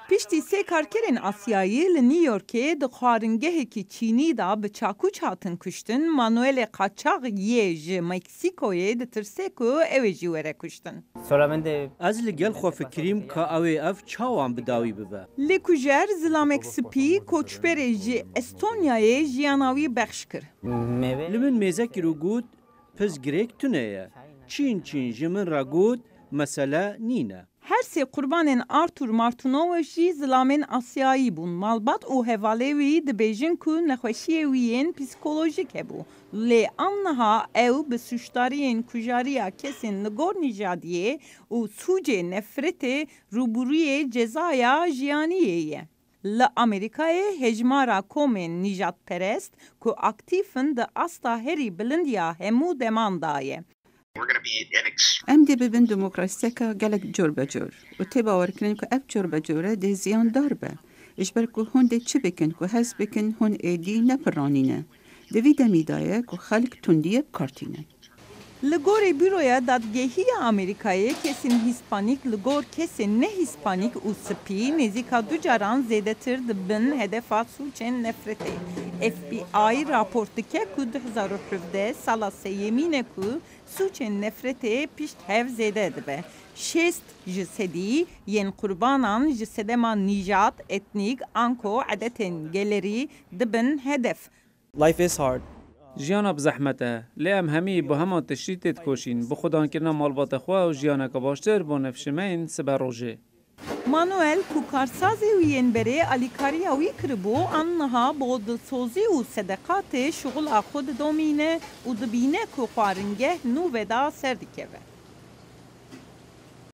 Piştî sê karkerên Asyayî li New Yorkê di xwaringehekî Çînî da bi çakûç hatin kuştin, Manuelê qaçax yê ji Meksîkoyê ditirse ku ew ê jî were kuştin. Ez li gel xwe fikirîm ka ew ê ev çawan bi dawî bibe. Lê kujer zilamek spî koçberê ji Estonyayê jiyana wî bexş kir. Li min mêzekî ro got piz girêk tune ye. Çîn ji min re got mesele nîne. Her sê qurbanên Artur Martunov jî zilamên Asyayî bûn. Malbat û hevalê wî dibêjin ku nexweşiyê wî yên psîkolojîk hebû. Lê aniha ew bi suçdariyên kujariya kesên li gor nijadiyê û sûcê nefretê rûbirûyê cezaya jiyaniyê ye. Li Amerîkayê hejmara komên nijadperest ku aktîfin di asta herî bilindiya hemû deman daye. Em dê bibin demokrasiyeka gelek corbecor û tê bawerkirin ku ev corbecor e dê ziyandar be. Ji ber ku hûn dê çi bikin ku hez bikin hûn êdî nepiranîne. Di vî demî de ye ku xelk tundiyê bikartîne. Li gorê Büroya Dadgehiya Amerîkayê kesên Hîspanîk li gor kesên nehîspanîk û spî nêzîka du caran zêdetir dibin hedefa sûçên nefretê. FBI rapor dike ku 2017 sala seyemîne ku sûçên nefretê pişt hev zêde dibe. Şêst ji sedî yên qurbanan ji sedema nîjat, etnîk, anko, edetên gelerî dibin hedef. Life is hard. Jiyana bi zehmet e. Lê em hemî bi heman tiştî tê dikoşîn. Bi xwedankirina malbata xwe û jiyaneka baştir bo nefşimeyên siber rojê. Manuel ku karsazê wî yên berê alîkariya wî kiribû, aniha bo dilsozî û sedeqatê şuxula xwe didomîne û dibîne ku xwaringeh nû veda ser dikeve.